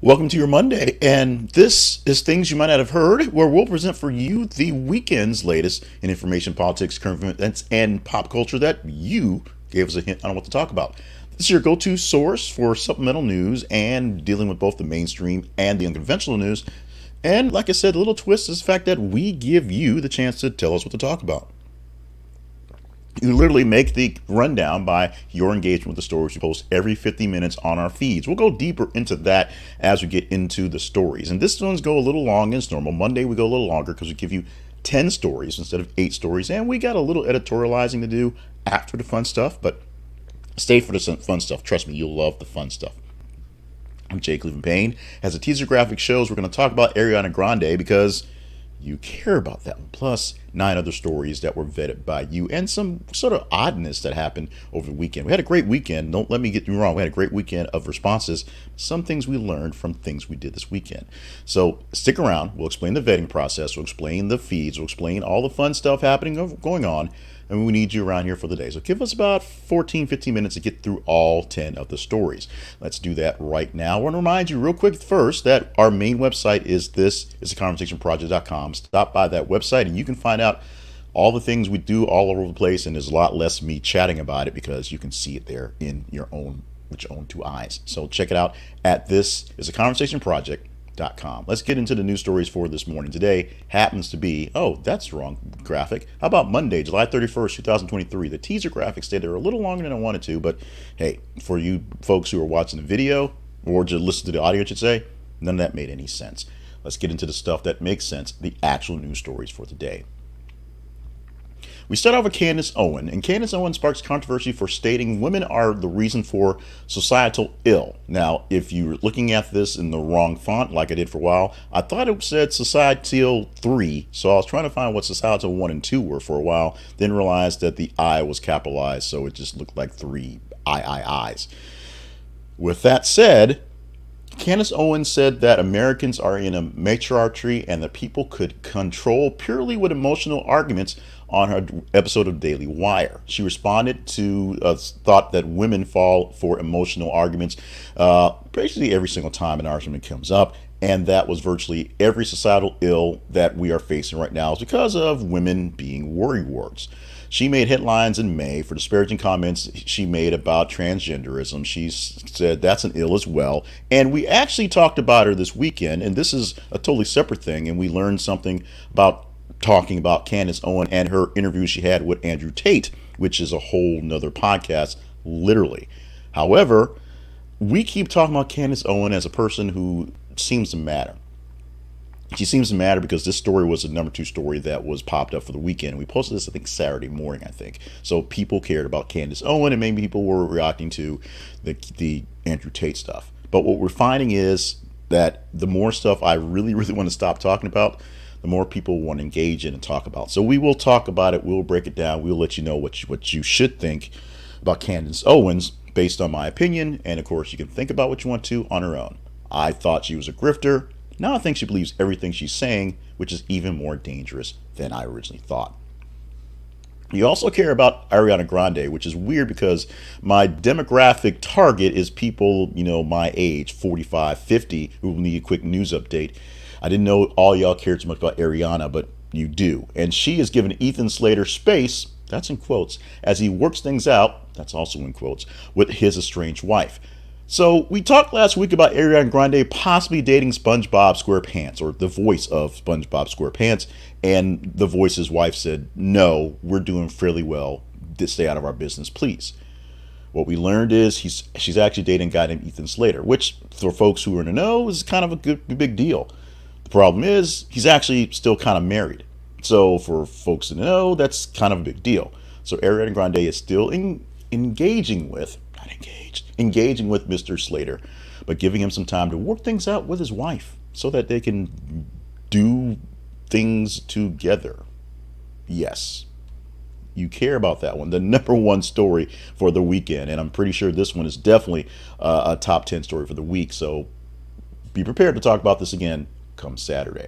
Welcome to your Monday, and this is Things You Might Not Have Heard, where we'll present for you the weekend's latest in information, politics, current events, and pop culture that you gave us a hint on what to talk about. This is your go-to source for supplemental news and dealing with both the mainstream and the unconventional news. And like I said, a little twist is the fact that we give you the chance to tell us what to talk about. You literally make the rundown by your engagement with the stories we post every 50 minutes on our feeds. We'll go deeper into that as we get into the stories. And this one's go a little long as normal. Monday we go a little longer because we give you 10 stories instead of 8 stories. And we got a little editorializing to do after the fun stuff, but stay for the fun stuff. Trust me, you'll love the fun stuff. I'm Jay Cleveland Payne. As the teaser graphic shows, we're going to talk about Ariana Grande because you care about that one. Plus 9 other stories that were vetted by you and some sort of oddness that happened over the weekend. We had a great weekend. Don't let me get you wrong. We had a great weekend of responses. Some things we learned from things we did this weekend. So stick around. We'll explain the vetting process. We'll explain the feeds. We'll explain all the fun stuff going on. And we need you around here for the day. So give us about 15 minutes to get through all 10 of the stories. Let's do that right now. I want to remind you real quick first that our main website is theconversationproject.com. Stop by that website and you can find out all the things we do all over the place. And there's a lot less me chatting about it because you can see it there in your own, with your own 2 eyes. So check it out at theconversationproject.com. Let's get into the news stories for this morning. Today happens to be, oh, that's the wrong graphic. How about Monday, July 31st, 2023? The teaser graphic stayed there a little longer than I wanted to, but hey, for you folks who are watching the video or just listen to the audio, I should say, none of that made any sense. Let's get into the stuff that makes sense, the actual news stories for today. We start off with Candace Owens, and Candace Owens sparks controversy for stating women are the reason for societal ill. Now, if you're looking at this in the wrong font, like I did for a while, I thought it said societal 3, so I was trying to find what societal 1 and 2 were for a while, then realized that the I was capitalized, so it just looked like 3 I's. With that said, Candace Owens said that Americans are in a matriarchy and that people could control purely with emotional arguments on her episode of Daily Wire. She responded to a thought that women fall for emotional arguments basically every single time an argument comes up, and that was virtually every societal ill that we are facing right now is because of women being worrywarts. She made headlines in May for disparaging comments she made about transgenderism. She said that's an ill as well. And we actually talked about her this weekend, and this is a totally separate thing, and we learned something about talking about Candace Owens and her interview she had with Andrew Tate, which is a whole nother podcast, literally. However, we keep talking about Candace Owens as a person who seems to matter. She seems to matter because this story was the number 2 story that was popped up for the weekend. We posted this, I think, Saturday morning, I think. So people cared about Candace Owens, and maybe people were reacting to the Andrew Tate stuff. But what we're finding is that the more stuff I really want to stop talking about, the more people want to engage in and talk about. So we will talk about it. We'll break it down. We'll let you know what you should think about Candace Owens based on my opinion. And of course, you can think about what you want to on her own. I thought she was a grifter. Now I think she believes everything she's saying, which is even more dangerous than I originally thought. You also care about Ariana Grande, which is weird because my demographic target is people, my age, 45, 50, who need a quick news update. I didn't know all y'all cared so much about Ariana, but you do. And she has given Ethan Slater space, that's in quotes, as he works things out, that's also in quotes, with his estranged wife. So we talked last week about Ariana Grande possibly dating SpongeBob SquarePants, or the voice of SpongeBob SquarePants, and the voice's wife said, no, we're doing fairly well, stay out of our business, please. What we learned is she's actually dating a guy named Ethan Slater, which for folks who are in the know is kind of a big deal. The problem is he's actually still kind of married. So for folks to know, that's kind of a big deal. So Ariana Grande is still engaging with Mr. Slater, but giving him some time to work things out with his wife so that they can do things together. Yes, you care about that one. The number 1 story for the weekend, and I'm pretty sure this one is definitely a top 10 story for the week. So be prepared to talk about this again come Saturday.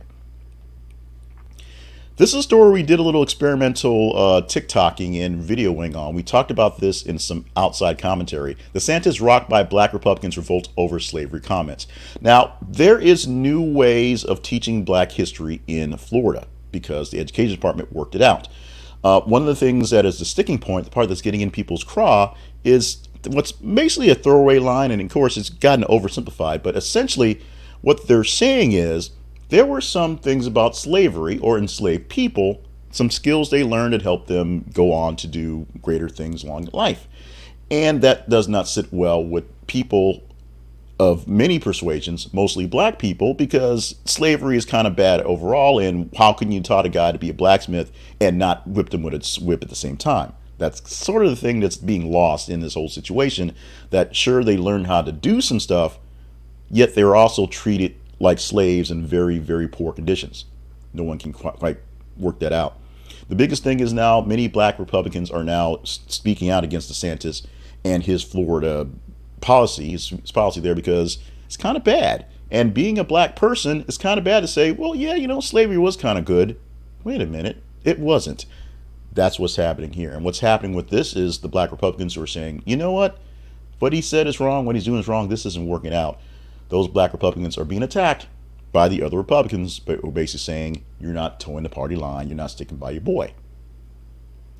This is a story we did a little experimental TikToking and videoing on. We talked about this in some outside commentary. DeSantis rocked by Black Republicans revolt over slavery comments. Now, there is new ways of teaching Black history in Florida because the education department worked it out. One of the things that is the sticking point, the part that's getting in people's craw, is what's basically a throwaway line, and of course it's gotten oversimplified, but essentially what they're saying is there were some things about slavery or enslaved people, some skills they learned that helped them go on to do greater things along life. And that does not sit well with people of many persuasions, mostly Black people, because slavery is kind of bad overall. And how can you taught a guy to be a blacksmith and not whip him with a whip at the same time? That's sort of the thing that's being lost in this whole situation, that sure, they learned how to do some stuff, yet they're also treated like slaves in very, very poor conditions. No one can quite work that out. The biggest thing is now many Black Republicans are now speaking out against DeSantis and his Florida policy, his policy there, because it's kind of bad. And being a Black person, it's kind of bad to say, well, yeah, slavery was kind of good. Wait a minute, it wasn't. That's what's happening here. And what's happening with this is the Black Republicans who are saying, you know what he said is wrong, what he's doing is wrong, this isn't working out. Those Black Republicans are being attacked by the other Republicans, but we're basically saying, you're not towing the party line, you're not sticking by your boy.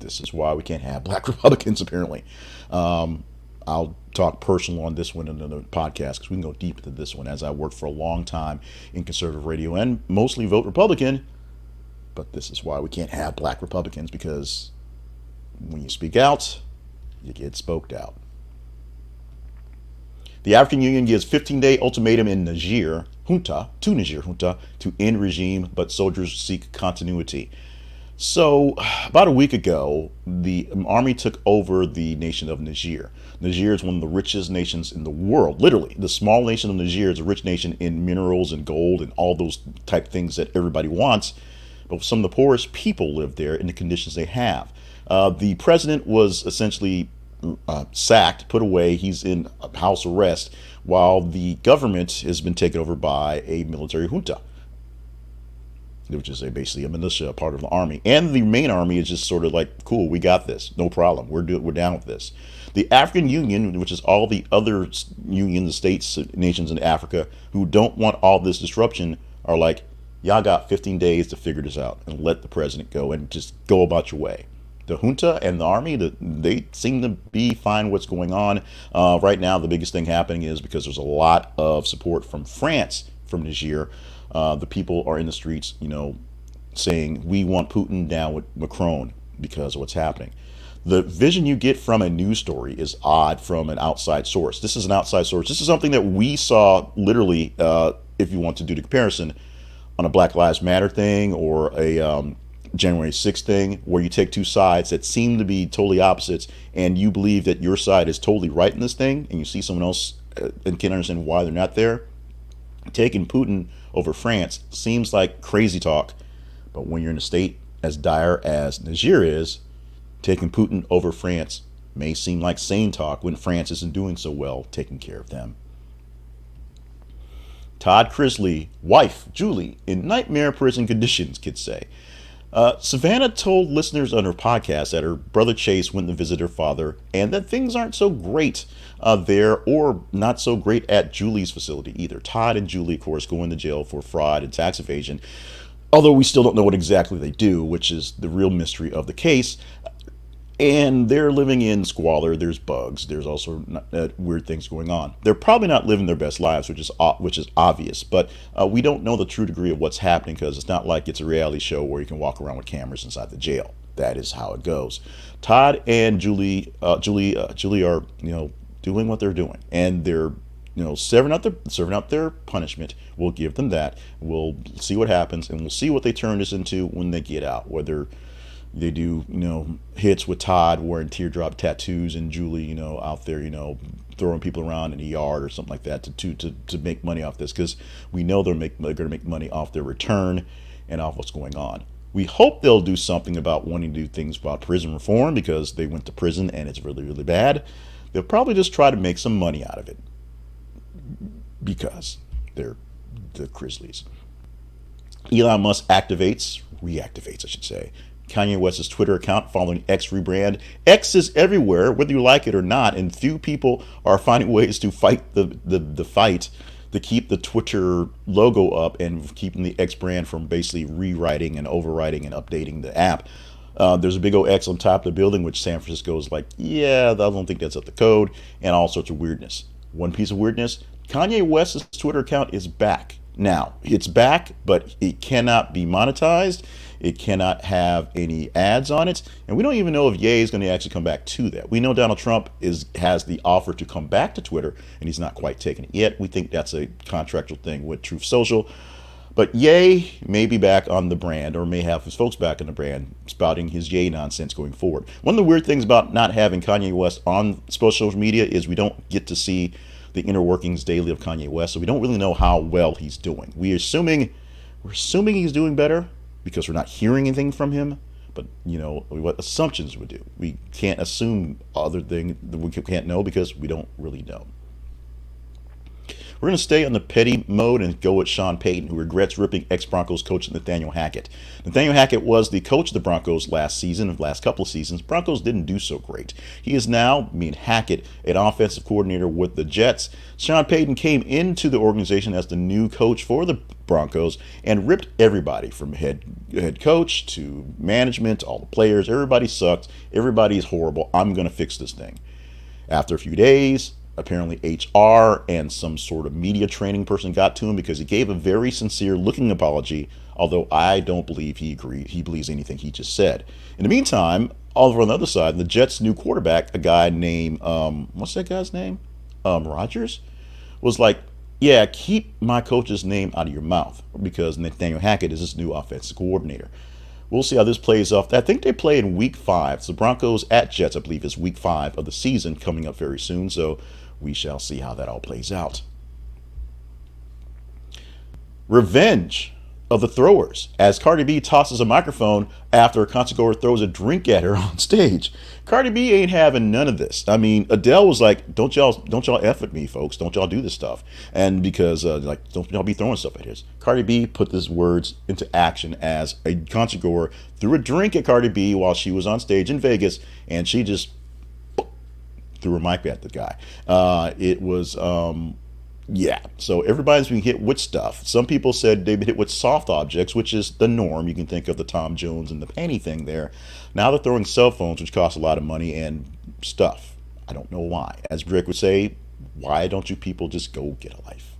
This is why we can't have Black Republicans, apparently. I'll talk personal on this one in another podcast, because we can go deep into this one, as I worked for a long time in conservative radio and mostly vote Republican. But this is why we can't have Black Republicans, because when you speak out, you get spoked out. The African Union gives 15-day ultimatum in Niger junta to end regime, but soldiers seek continuity. So about a week ago, the army took over the nation of Niger. Niger is one of the richest nations in the world. Literally, the small nation of Niger is a rich nation in minerals and gold and all those type things that everybody wants. But some of the poorest people live there in the conditions they have. The president was essentially sacked, put away. He's in house arrest, while the government has been taken over by a military junta, which is basically a militia, part of the army. And the main army is just sort of like, cool, we got this, no problem, we're down with this. The African Union, which is all the other unions, states, nations in Africa who don't want all this disruption, are like, y'all got 15 days to figure this out and let the president go and just go about your way. The junta and the army, they seem to be fine what's going on. Right now, the biggest thing happening is because there's a lot of support from France, from Niger. The people are in the streets, saying, we want Putin down with Macron because of what's happening. The vision you get from a news story is odd from an outside source. This is an outside source. This is something that we saw literally, if you want to do the comparison, on a Black Lives Matter thing or a January 6th thing, where you take two sides that seem to be totally opposites, and you believe that your side is totally right in this thing, and you see someone else and can understand why they're not there. Taking Putin over France seems like crazy talk, but when you're in a state as dire as Niger is, taking Putin over France may seem like sane talk when France isn't doing so well taking care of them. Todd Chrisley, wife Julie, in nightmare prison conditions, kids say. Savannah told listeners on her podcast that her brother Chase went to visit her father and that things aren't so great there, or not so great at Julie's facility either. Todd and Julie, of course, go into jail for fraud and tax evasion, although we still don't know what exactly they do, which is the real mystery of the case. And they're living in squalor. There's bugs. There's also weird things going on. They're probably not living their best lives, which is obvious. But we don't know the true degree of what's happening, because it's not like it's a reality show where you can walk around with cameras inside the jail. That is how it goes. Todd and Julie are doing what they're doing, and they're serving out their punishment. We'll give them that. We'll see what happens, and we'll see what they turn this into when they get out. Whether they do, hits with Todd wearing teardrop tattoos and Julie, out there, throwing people around in the yard or something like that to make money off this, because we know they're going to make money off their return and off what's going on. We hope they'll do something about wanting to do things about prison reform, because they went to prison and it's really, really bad. They'll probably just try to make some money out of it, because they're the Chrisleys. Elon Musk reactivates, I should say, Kanye West's Twitter account following X rebrand. X is everywhere, whether you like it or not, and few people are finding ways to fight the fight to keep the Twitter logo up and keeping the X brand from basically rewriting and overwriting and updating the app. There's a big old X on top of the building, which San Francisco is like, yeah, I don't think that's up to code, and all sorts of weirdness. One piece of weirdness, Kanye West's Twitter account is back. Now, it's back, but it cannot be monetized. It cannot have any ads on it. And we don't even know if Ye is going to actually come back to that. We know Donald Trump has the offer to come back to Twitter, and he's not quite taken it yet. We think that's a contractual thing with Truth Social. But Ye may be back on the brand, or may have his folks back on the brand, spouting his Ye nonsense going forward. One of the weird things about not having Kanye West on social media is we don't get to see the inner workings daily of Kanye West, so we don't really know how well he's doing. We're assuming he's doing better because we're not hearing anything from him. But you know what assumptions would do. We can't assume other things that we can't know because we don't really know. We're going to stay on the petty mode and go with Sean Payton, who regrets ripping ex-Broncos coach Nathaniel Hackett. Nathaniel Hackett was the coach of the Broncos last couple of seasons. Broncos didn't do so great. He is now, Hackett, an offensive coordinator with the Jets. Sean Payton came into the organization as the new coach for the Broncos and ripped everybody from head coach to management, all the players. Everybody sucked. Everybody's horrible. I'm going to fix this thing. After a few days, apparently HR and some sort of media training person got to him because he gave a very sincere looking apology, although I don't believe he believes anything he just said. In the meantime, over on the other side, the Jets' new quarterback, a guy named, what's that guy's name? Rodgers, was like, yeah, keep my coach's name out of your mouth because Nathaniel Hackett is his new offensive coordinator. We'll see how this plays off. I think they play in week 5. So Broncos at Jets, I believe, is week 5 of the season coming up very soon. So we shall see how that all plays out. Revenge of the throwers as Cardi B tosses a microphone after a concertgoer throws a drink at her on stage. Cardi B ain't having none of this. I mean, Adele was like, don't y'all F at me, folks. Don't y'all do this stuff. And because don't y'all be throwing stuff at his. Cardi B put these words into action as a concertgoer threw a drink at Cardi B while she was on stage in Vegas, and she just threw a mic at the guy. It was yeah, so everybody's being hit with stuff. Some people said they've been hit with soft objects, which is the norm. You can think of the Tom Jones and the panty thing there. Now they're throwing cell phones, which cost a lot of money, and stuff. I don't know why. As Drake would say, why don't you people just go get a life?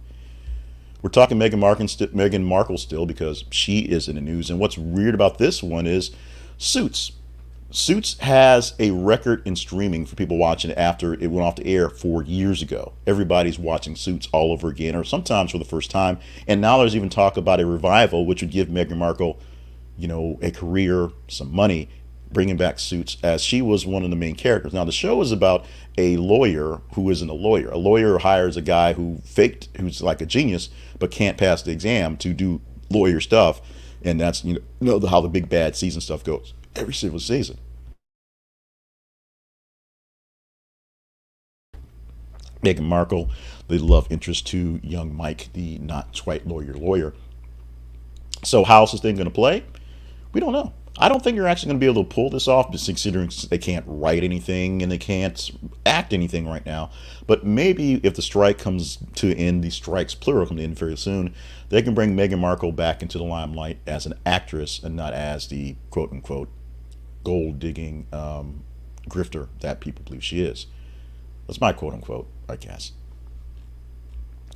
We're talking Meghan Markle still because she is in the news. And what's weird about this one is Suits. Suits has a record in streaming for people watching it after it went off the air 4 years ago. Everybody's watching Suits all over again, or sometimes for the first time. And now there's even talk about a revival, which would give Meghan Markle, a career, some money, bringing back Suits, as she was one of the main characters. Now, the show is about a lawyer who isn't a lawyer. A lawyer hires a guy who's like a genius, but can't pass the exam to do lawyer stuff. And that's, how the big bad season stuff goes. Every single season. Meghan Markle, the love interest to young Mike, the not quite lawyer. So how's this thing going to play? We don't know. I don't think you're actually going to be able to pull this off, considering they can't write anything and they can't act anything right now. But maybe if the strike comes to an end, the strikes plural come to end very soon, they can bring Meghan Markle back into the limelight as an actress and not as the quote-unquote gold-digging grifter that people believe she is. That's my quote-unquote, I guess.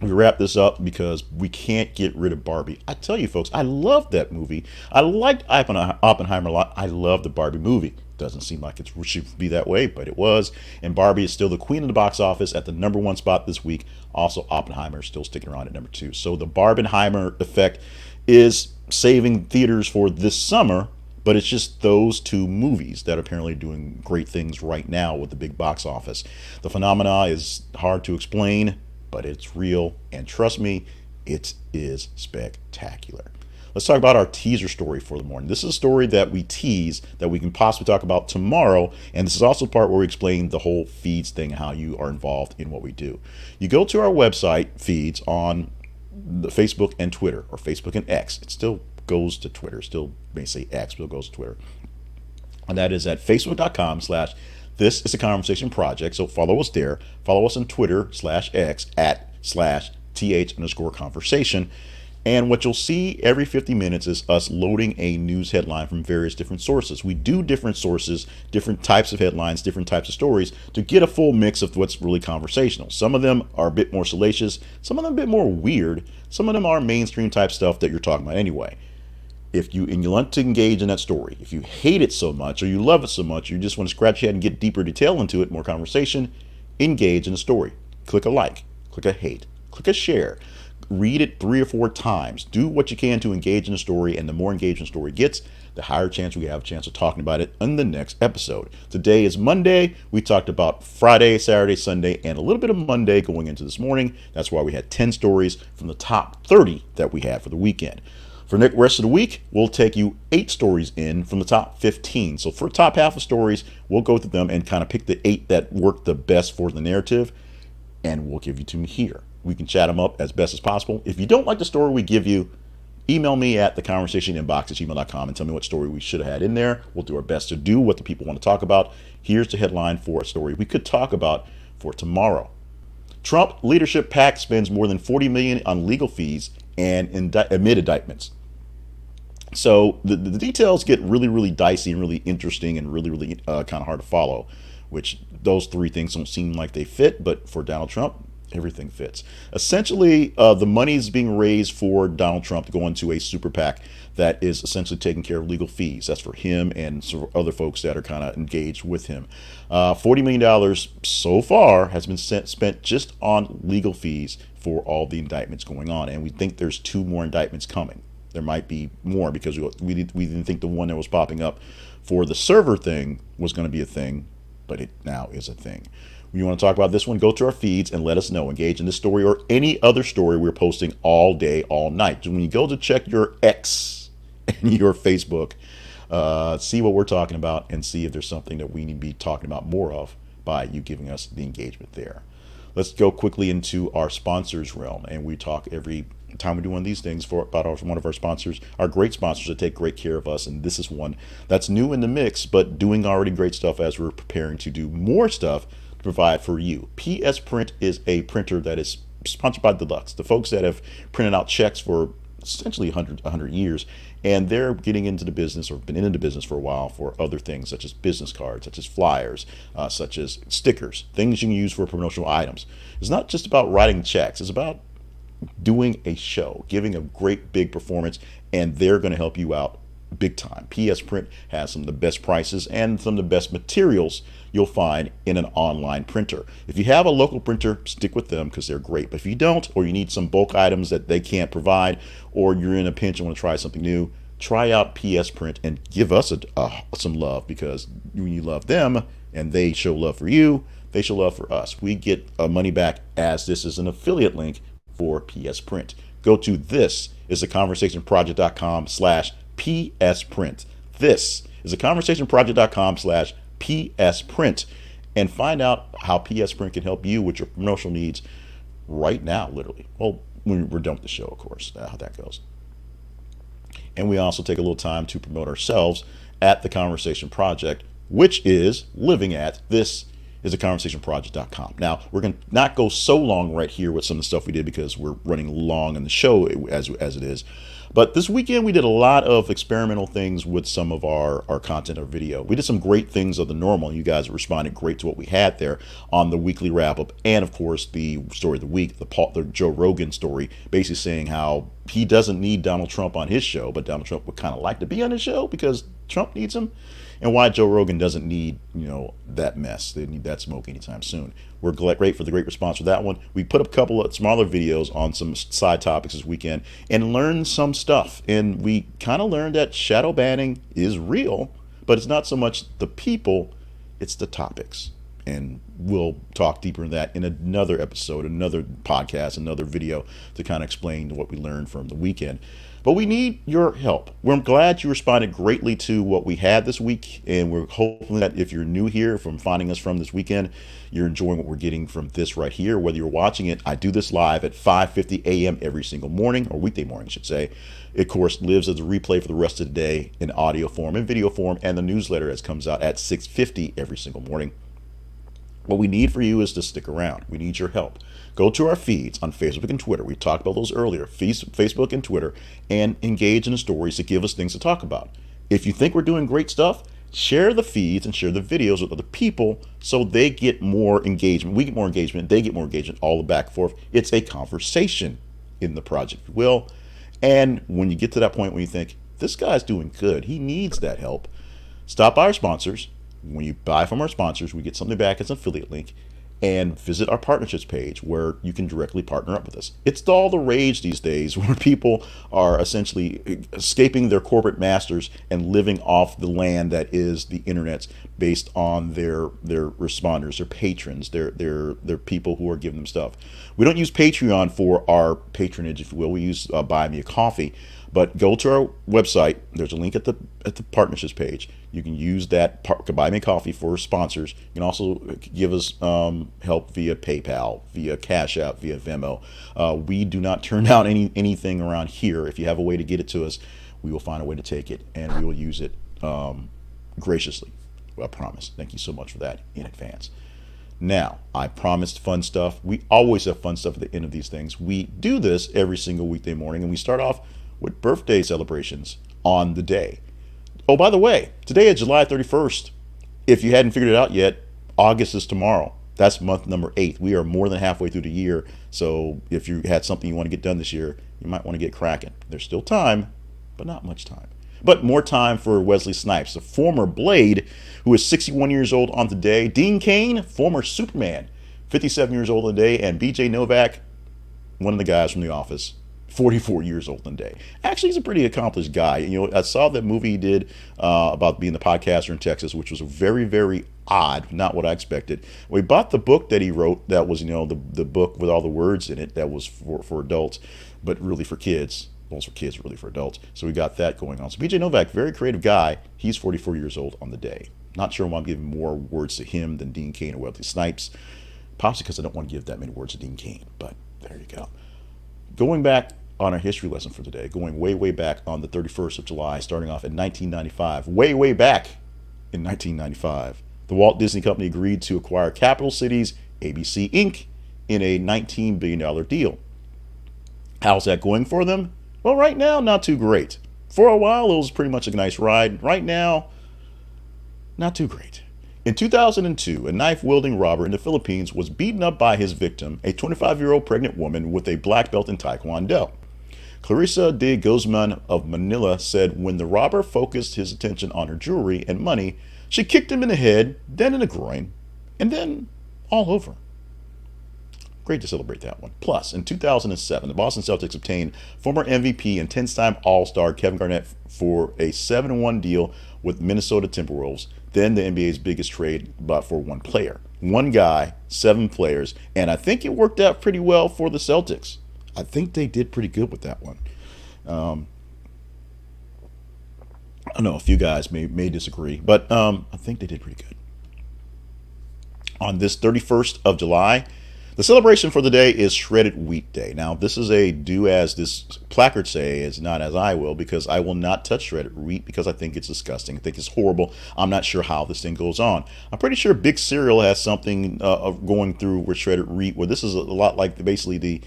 We wrap this up because we can't get rid of Barbie. I tell you, folks, I love that movie. I liked Oppenheimer a lot. I love the Barbie movie. Doesn't seem like it should be that way, but it was. And Barbie is still the queen of the box office at the #1 spot this week. Also, Oppenheimer is still sticking around at #2. So the Barbenheimer effect is saving theaters for this summer, but it's just those two movies that are apparently doing great things right now with the big box office. The phenomena is hard to explain, but it's real, and trust me, it is spectacular. Let's talk about our teaser story for the morning. This is a story that we tease that we can possibly talk about tomorrow, and this is also the part where we explain the whole feeds thing, how you are involved in what we do. You go to our website feeds on the Facebook and Twitter, or Facebook and X. It's still goes to Twitter. Still may say X, but it goes to Twitter. And that is at facebook.com/This is a Conversation Project. So follow us there. Follow us on Twitter /X @/th_conversation. And what you'll see every 50 minutes is us loading a news headline from various different sources. We do different sources, different types of headlines, different types of stories to get a full mix of what's really conversational. Some of them are a bit more salacious, some of them a bit more weird, some of them are mainstream type stuff that you're talking about anyway. If you want to engage in that story, if you hate it so much or you love it so much, you just want to scratch your head and get deeper detail into it, more conversation, engage in the story. Click a like, click a hate, click a share. Read it 3 or 4 times. Do what you can to engage in the story, and the more engagement the story gets, the higher chance we have a chance of talking about it in the next episode. Today is Monday. We talked about Friday, Saturday, Sunday, and a little bit of Monday going into this morning. That's why we had 10 stories from the top 30 that we had for the weekend. For the rest of the week, we'll take you 8 stories in from the top 15. So for the top half of stories, we'll go through them and kind of pick the 8 that work the best for the narrative, and we'll give you to me here. We can chat them up as best as possible. If you don't like the story we give you, email me at theconversationinbox@gmail.com and tell me what story we should have had in there. We'll do our best to do what the people want to talk about. Here's the headline for a story we could talk about for tomorrow. Trump leadership PAC spends more than $40 million on legal fees and amid indictments. So the details get really, really dicey and really interesting and really, really kind of hard to follow, which those 3 things don't seem like they fit, but for Donald Trump, everything fits. Essentially, the money is being raised for Donald Trump to go into a super PAC that is essentially taking care of legal fees. That's for him and some other folks that are kind of engaged with him. $40 million so far has been spent just on legal fees for all the indictments going on. And we think there's 2 more indictments coming. There might be more because we didn't think the one that was popping up for the server thing was going to be a thing, but it now is a thing. When you want to talk about this one, go to our feeds and let us know. Engage in this story or any other story we're posting all day, all night. So when you go to check your X and your Facebook, see what we're talking about and see if there's something that we need to be talking about more of by you giving us the engagement there. Let's go quickly into our sponsors realm, and we talk every time we do one of these things about one of our sponsors, our great sponsors that take great care of us, and this is one that's new in the mix, but doing already great stuff as we're preparing to do more stuff to provide for you. PS Print is a printer that is sponsored by Deluxe, the folks that have printed out checks for essentially 100 years, and they're getting into the business or been in the business for a while for other things such as business cards, such as flyers, such as stickers, things you can use for promotional items. It's not just about writing checks, it's about doing a show, giving a great big performance, and they're going to help you out big time. PS Print has some of the best prices and some of the best materials you'll find in an online printer. If you have a local printer, stick with them because they're great. But if you don't, or you need some bulk items that they can't provide, or you're in a pinch and want to try something new, try out PS Print and give us some love, because when you love them and they show love for you, they show love for us. We get money back, as this is an affiliate link for PS Print. Go to thisisaconversationproject.com/PS Print. This is a conversationproject.com/PS Print, and find out how PS Print can help you with your promotional needs right now, literally. Well, when we're done with the show, of course, how that goes. And we also take a little time to promote ourselves at the Conversation Project, which is living at this is a conversationproject.com. Now, we're going to not go so long right here with some of the stuff we did because we're running long in the show as it is. But this weekend, we did a lot of experimental things with some of our content or video. We did some great things of the normal. You guys responded great to what we had there on the weekly wrap-up. And, of course, the story of the week, the Joe Rogan story, basically saying how he doesn't need Donald Trump on his show, but Donald Trump would kind of like to be on his show because Trump needs him. And why Joe Rogan doesn't need, that mess. They need that smoke anytime soon. We're great for the great response for that one. We put up a couple of smaller videos on some side topics this weekend and learned some stuff. And we kind of learned that shadow banning is real, but it's not so much the people, it's the topics. And we'll talk deeper in that in another episode, another podcast, another video to kind of explain what we learned from the weekend. But we need your help. We're glad you responded greatly to what we had this week, and we're hoping that if you're new here from finding us from this weekend, you're enjoying what we're getting from this right here. Whether you're watching it, I do this live at 5:50 a.m. every single morning, or weekday morning, I should say. It, of course, lives as a replay for the rest of the day in audio form and video form, and the newsletter as comes out at 6:50 every single morning. What we need for you is to stick around. We need your help. Go to our feeds on Facebook and Twitter. We talked about those earlier, Facebook and Twitter, and engage in the stories to give us things to talk about. If you think we're doing great stuff, share the feeds and share the videos with other people so they get more engagement. We get more engagement, they get more engagement, all the back and forth. It's a conversation in the project, if you will. And when you get to that point where you think, this guy's doing good, he needs that help, stop by our sponsors. When you buy from our sponsors, we get something back as an affiliate link, and visit our partnerships page where you can directly partner up with us. It's all the rage these days where people are essentially escaping their corporate masters and living off the land that is the internet's based on their responders, their patrons, their people who are giving them stuff. We don't use Patreon for our patronage, if you will. We use Buy Me a Coffee. But go to our website. There's a link at the partnerships page. You can use that to buy me coffee for sponsors. You can also give us help via PayPal, via Cash App, via Venmo. We do not turn down anything around here. If you have a way to get it to us, we will find a way to take it, and we will use it graciously. I promise. Thank you so much for that in advance. Now, I promised fun stuff. We always have fun stuff at the end of these things. We do this every single weekday morning, and we start off with birthday celebrations on the day. Oh, by the way, today is July 31st. If you hadn't figured it out yet, August is tomorrow. That's month number 8. We are more than halfway through the year. So if you had something you want to get done this year, you might want to get cracking. There's still time, but not much time. But more time for Wesley Snipes, the former Blade, who is 61 years old on the day. Cain, former Superman, 57 years old on the day. And BJ Novak, one of the guys from The Office, 44 years old on the day. Actually, he's a pretty accomplished guy. You know, I saw that movie he did about being the podcaster in Texas, which was very, very odd, not what I expected. We bought the book that he wrote that was, you know, the book with all the words in it that was for adults, but really for kids. Well, it's for kids, really for adults. So we got that going on. So BJ Novak, very creative guy. He's 44 years old on the day. Not sure why I'm giving more words to him than Dean Cain or Wesley Snipes. Possibly because I don't want to give that many words to Dean Cain, but there you go. Going back on our history lesson for today, going way, way back on the 31st of July, starting off in 1995, way, way back in 1995, the Walt Disney Company agreed to acquire Capital Cities ABC Inc. in a $19 billion deal. How's that going for them? Well, right now, not too great. For a while, it was pretty much a nice ride. Right now, not too great. In 2002, a knife-wielding robber in the Philippines was beaten up by his victim, a 25-year-old pregnant woman with a black belt in Taekwondo. Clarissa de Guzman of Manila said when the robber focused his attention on her jewelry and money, she kicked him in the head, then in the groin, and then all over. Great to celebrate that one. Plus, in 2007, the Boston Celtics obtained former MVP and 10-time All-Star Kevin Garnett for a 7-1 deal with Minnesota Timberwolves, then the NBA's biggest trade, but for one player. One guy, 7 players, and I think it worked out pretty well for the Celtics. I think they did pretty good with that one. I know a few guys may disagree, but I think they did pretty good. On this 31st of July, the celebration for the day is Shredded Wheat Day. Now, this is a do as this placard say, is not as I will, because I will not touch shredded wheat because I think it's disgusting. I think it's horrible. I'm not sure how this thing goes on. I'm pretty sure Big Cereal has something going through with shredded wheat, where this is a lot like basically the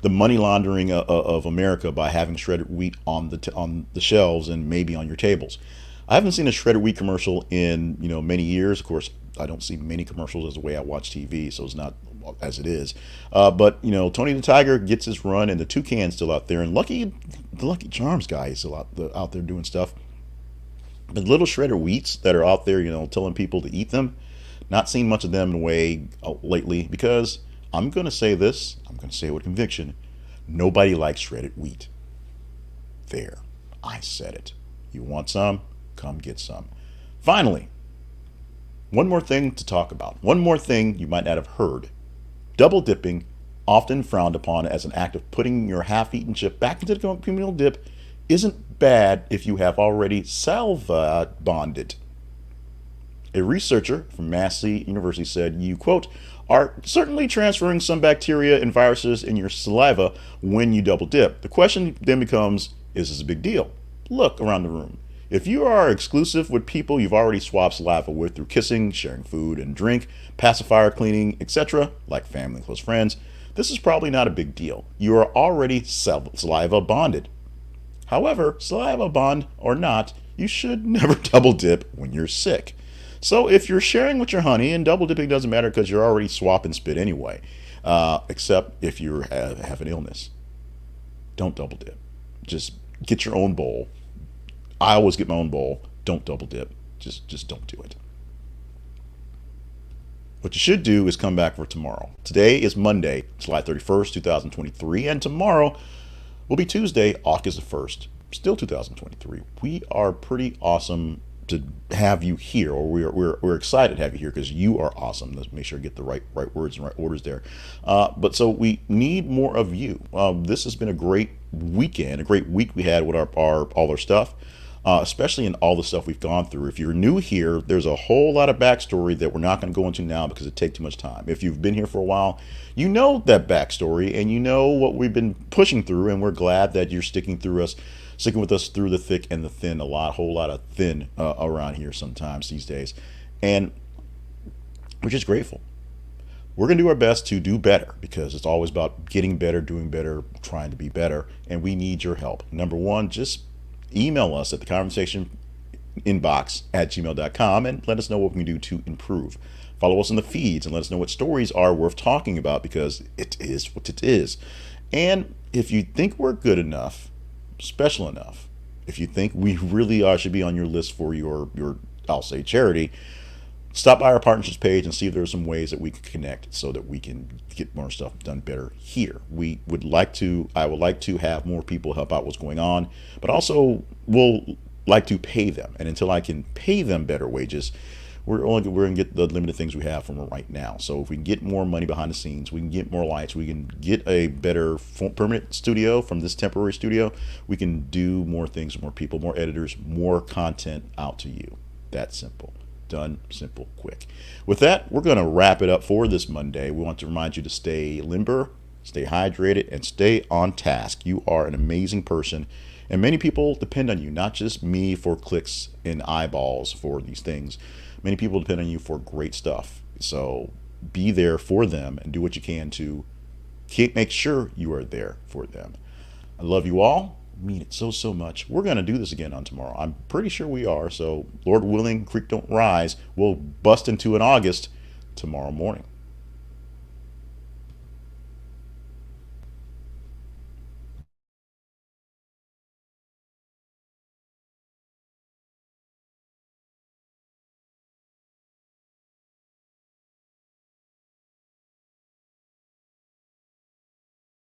money laundering of America by having shredded wheat on the shelves and maybe on your tables. I haven't seen a shredded wheat commercial in many years. Of course, I don't see many commercials as the way I watch TV, so it's not as it is. But Tony the Tiger gets his run, and the Toucan's still out there, and the Lucky Charms guy is still out there doing stuff. The little shredded wheats that are out there, telling people to eat them, not seen much of them in a way lately, because I'm going to say this, I'm going to say it with conviction, nobody likes shredded wheat. There, I said it. You want some? Come get some. Finally, one more thing to talk about. One more thing you might not have heard. Double dipping, often frowned upon as an act of putting your half-eaten chip back into the communal dip, isn't bad if you have already salva bonded. A researcher from Massey University said you, quote, are certainly transferring some bacteria and viruses in your saliva when you double dip. The question then becomes, is this a big deal? Look around the room. If you are exclusive with people you've already swapped saliva with through kissing, sharing food and drink, pacifier cleaning, etc., like family and close friends, this is probably not a big deal. You are already saliva bonded. However, saliva bond or not, you should never double dip when you're sick. So if you're sharing with your honey, and double dipping doesn't matter because you're already swapping spit anyway, except if you have an illness. Don't double dip. Just get your own bowl. I always get my own bowl. Don't double dip. Just don't do it. What you should do is come back for tomorrow. Today is Monday, July 31st, 2023, and tomorrow will be Tuesday, August the 1st, still 2023. We are pretty awesome to have you here, or we're excited to have you here because you are awesome. Let's make sure to get the right words and right orders there. But so we need more of you. This has been a great weekend, a great week we had with all our stuff. Especially in all the stuff we've gone through. If you're new here, there's a whole lot of backstory that we're not going to go into now because it takes too much time. If you've been here for a while, you know that backstory and you know what we've been pushing through, and we're glad that you're sticking with us through the thick and the thin. Whole lot of thin around here sometimes these days, and we're just grateful. We're going to do our best to do better because it's always about getting better, doing better, trying to be better, and we need your help. Number one, just email us at the conversation inbox at gmail.com and let us know what we can do to improve. Follow us on the feeds and let us know what stories are worth talking about because it is what it is. And if you think we're good enough, special enough, if you think we really should be on your list for your I'll say charity, stop by our partnerships page and see if there are some ways that we can connect so that we can get more stuff done better here. I would like to have more people help out what's going on, but also we'll like to pay them. And until I can pay them better wages, we're going to get the limited things we have from right now. So if we can get more money behind the scenes, we can get more lights, we can get a better permanent studio from this temporary studio, we can do more things, more people, more editors, more content out to you. That simple. Done, simple, quick. With that, we're going to wrap it up for this Monday. We want to remind you to stay limber, stay hydrated, and stay on task. You are an amazing person, and many people depend on you, not just me for clicks and eyeballs for these things. Many people depend on you for great stuff. So be there for them and do what you can to make sure you are there for them. I love you all. Mean it so much. We're going to do this again on tomorrow. I'm pretty sure we are. So Lord willing, creek don't rise. We'll bust into an August tomorrow morning.